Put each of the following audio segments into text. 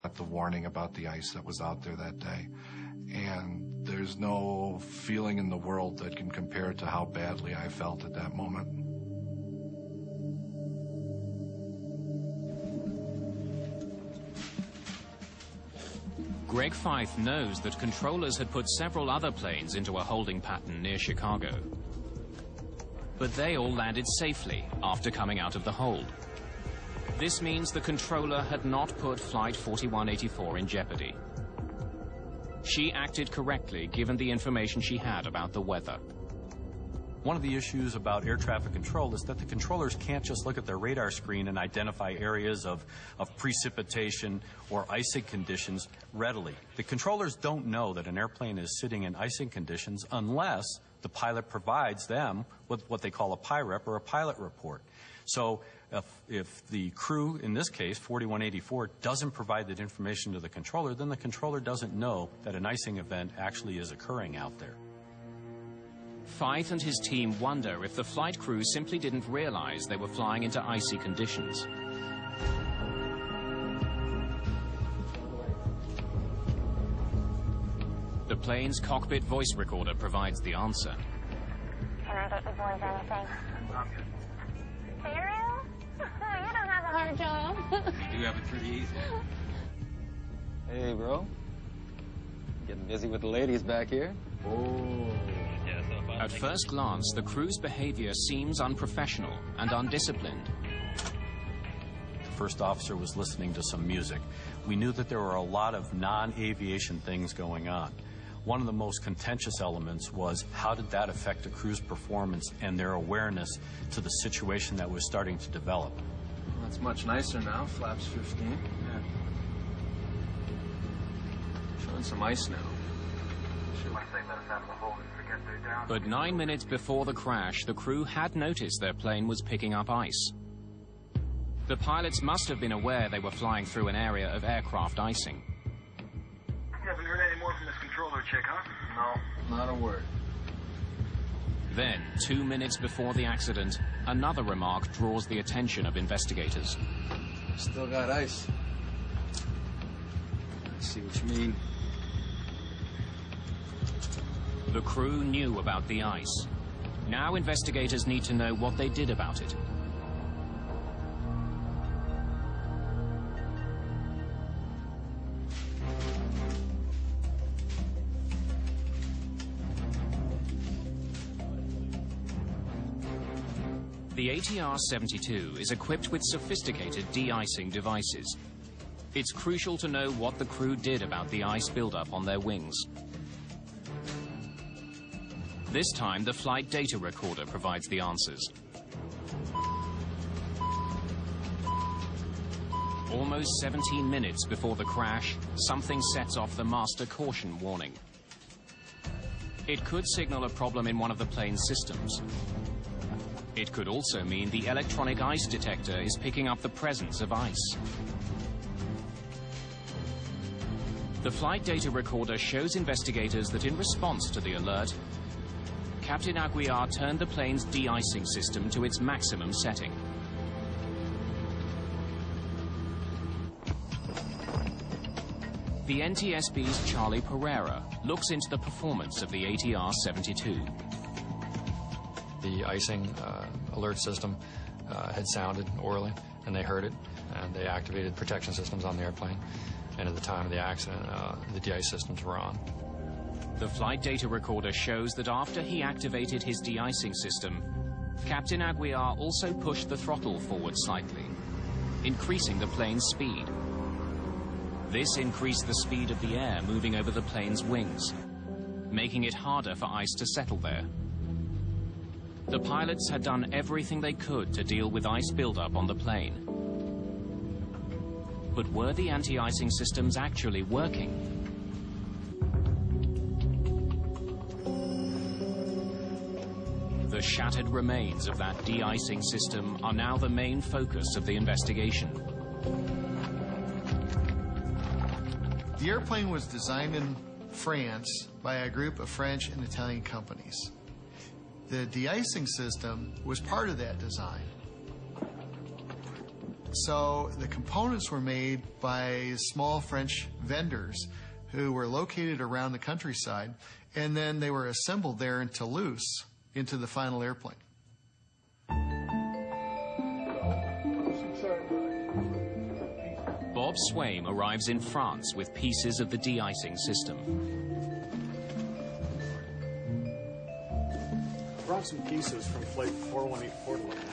Got the warning about the ice that was out there that day. And there's no feeling in the world that can compare to how badly I felt at that moment. Greg Fife knows that controllers had put several other planes into a holding pattern near Chicago. But they all landed safely after coming out of the hold. This means the controller had not put Flight 4184 in jeopardy. She acted correctly given the information she had about the weather. One of the issues about air traffic control is that the controllers can't just look at their radar screen and identify areas of precipitation or icing conditions readily. The controllers don't know that an airplane is sitting in icing conditions unless the pilot provides them with what they call a PIREP or a pilot report. So if the crew, in this case 4184, doesn't provide that information to the controller, then the controller doesn't know that an icing event actually is occurring out there. Fife and his team wonder if the flight crew simply didn't realize they were flying into icy conditions. The plane's cockpit voice recorder provides the answer. Can I get the boys anything? Ariel? You don't have a hard job. You have it pretty easy. Hey, bro. Getting busy with the ladies back here? Oh. At first glance, the crew's behavior seems unprofessional and undisciplined. The first officer was listening to some music. We knew that there were a lot of non-aviation things going on. One of the most contentious elements was how did that affect the crew's performance and their awareness to the situation that was starting to develop. Well, it's much nicer now, flaps 15. Yeah. Showing some ice now. But 9 minutes before the crash, the crew had noticed their plane was picking up ice. The pilots must have been aware they were flying through an area of aircraft icing. You haven't heard any more from this controller chick, huh? No, not a word. Then, 2 minutes before the accident, another remark draws the attention of investigators. Still got ice. I see what you mean. The crew knew about the ice. Now investigators need to know what they did about it. The ATR-72 is equipped with sophisticated de-icing devices. It's crucial to know what the crew did about the ice buildup on their wings. This time, the flight data recorder provides the answers. Almost 17 minutes before the crash, something sets off the master caution warning. It could signal a problem in one of the plane's systems. It could also mean the electronic ice detector is picking up the presence of ice. The flight data recorder shows investigators that in response to the alert, Captain Aguiar turned the plane's de-icing system to its maximum setting. The NTSB's Charlie Pereira looks into the performance of the ATR-72. The icing alert system had sounded orally, and they heard it, and they activated protection systems on the airplane. And at the time of the accident, the de-ice systems were on. The flight data recorder shows that after he activated his de-icing system, Captain Aguiar also pushed the throttle forward slightly, increasing the plane's speed. This increased the speed of the air moving over the plane's wings, making it harder for ice to settle there. The pilots had done everything they could to deal with ice buildup on the plane. But were the anti-icing systems actually working? The shattered remains of that de-icing system are now the main focus of the investigation. The airplane was designed in France by a group of French and Italian companies. The de-icing system was part of that design. So the components were made by small French vendors who were located around the countryside, and then they were assembled there in Toulouse into the final airplane. Bob Swaim arrives in France with pieces of the de-icing system. I brought some pieces from Flight 4184 to Lebanon.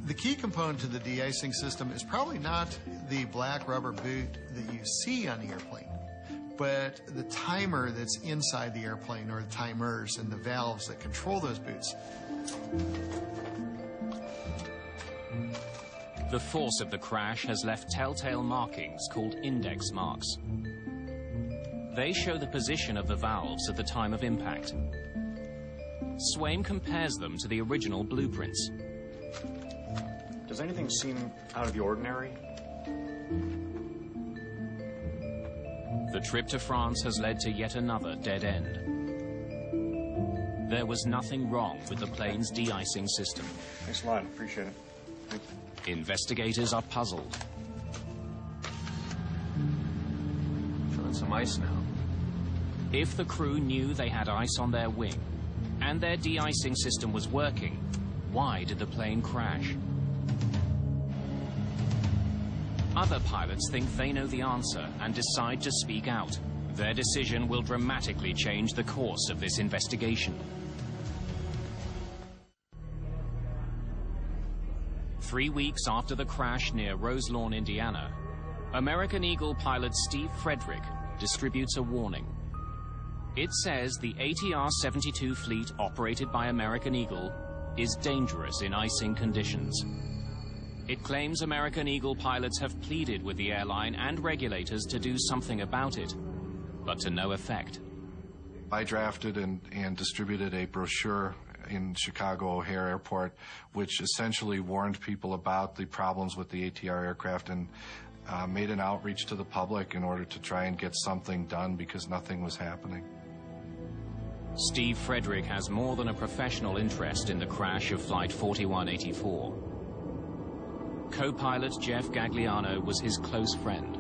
The key component to the de-icing system is probably not the black rubber boot that you see on the airplane, but the timer that's inside the airplane, or the timers and the valves that control those boots. The force of the crash has left telltale markings called index marks. They show the position of the valves at the time of impact. Swaim compares them to the original blueprints. Does anything seem out of the ordinary? The trip to France has led to yet another dead end. There was nothing wrong with the plane's de-icing system. Thanks a lot. Appreciate it. Thank you. Investigators are puzzled. Showing some ice now. If the crew knew they had ice on their wing and their de-icing system was working, why did the plane crash? Other pilots think they know the answer and decide to speak out. Their decision will dramatically change the course of this investigation. 3 weeks after the crash near Roselawn, Indiana, American Eagle pilot Steve Frederick distributes a warning. It says the ATR-72 fleet operated by American Eagle is dangerous in icing conditions. It claims American Eagle pilots have pleaded with the airline and regulators to do something about it, but to no effect. I drafted and distributed a brochure in Chicago O'Hare Airport, which essentially warned people about the problems with the ATR aircraft and made an outreach to the public in order to try and get something done because nothing was happening. Steve Frederick has more than a professional interest in the crash of Flight 4184. Co-pilot Jeff Gagliano was his close friend.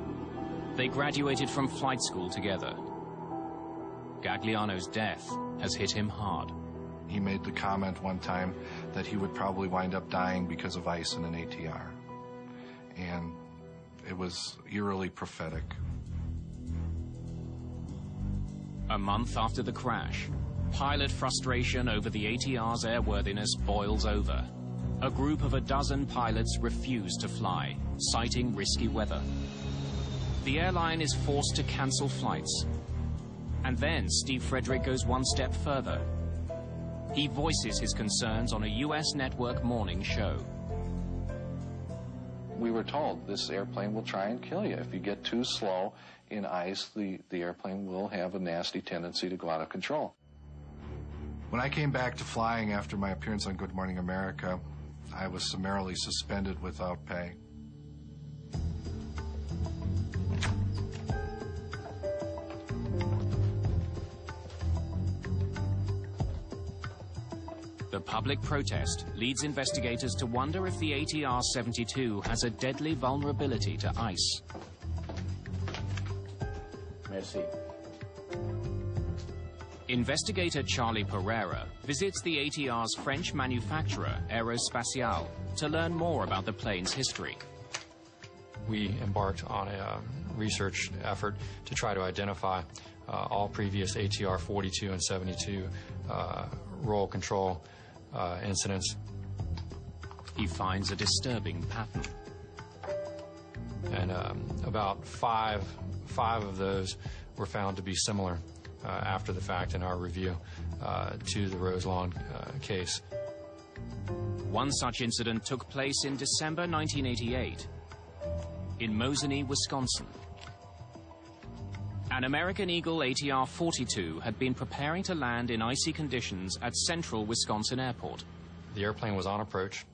They graduated from flight school together. Gagliano's death has hit him hard. He made the comment one time that he would probably wind up dying because of ice in an ATR. And it was eerily prophetic. A month after the crash, pilot frustration over the ATR's airworthiness boils over. A group of a dozen pilots refuse to fly, citing risky weather. The airline is forced to cancel flights. And then Steve Frederick goes one step further. He voices his concerns on a U.S. network morning show. We were told this airplane will try and kill you. If you get too slow in ice, the airplane will have a nasty tendency to go out of control. When I came back to flying after my appearance on Good Morning America, I was summarily suspended without pay. The public protest leads investigators to wonder if the ATR-72 has a deadly vulnerability to ice. Merci. Investigator Charlie Pereira visits the ATR's French manufacturer, Aerospatiale, to learn more about the plane's history. We embarked on a research effort to try to identify all previous ATR 42 and 72 roll control incidents. He finds a disturbing pattern. And about five of those were found to be similar after the fact in our review to the Roselawn case. One such incident took place in December 1988 in Mosinee, Wisconsin. An American Eagle ATR 42 had been preparing to land in icy conditions at central Wisconsin Airport. The airplane was on approach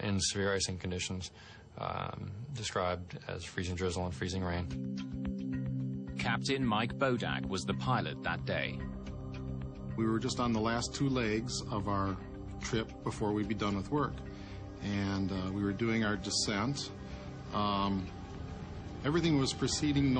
in severe icing conditions, described as freezing drizzle and freezing rain. Captain Mike Bodak was the pilot that day. We were just on the last two legs of our trip before we'd be done with work. and we were doing our descent. Everything was proceeding normally.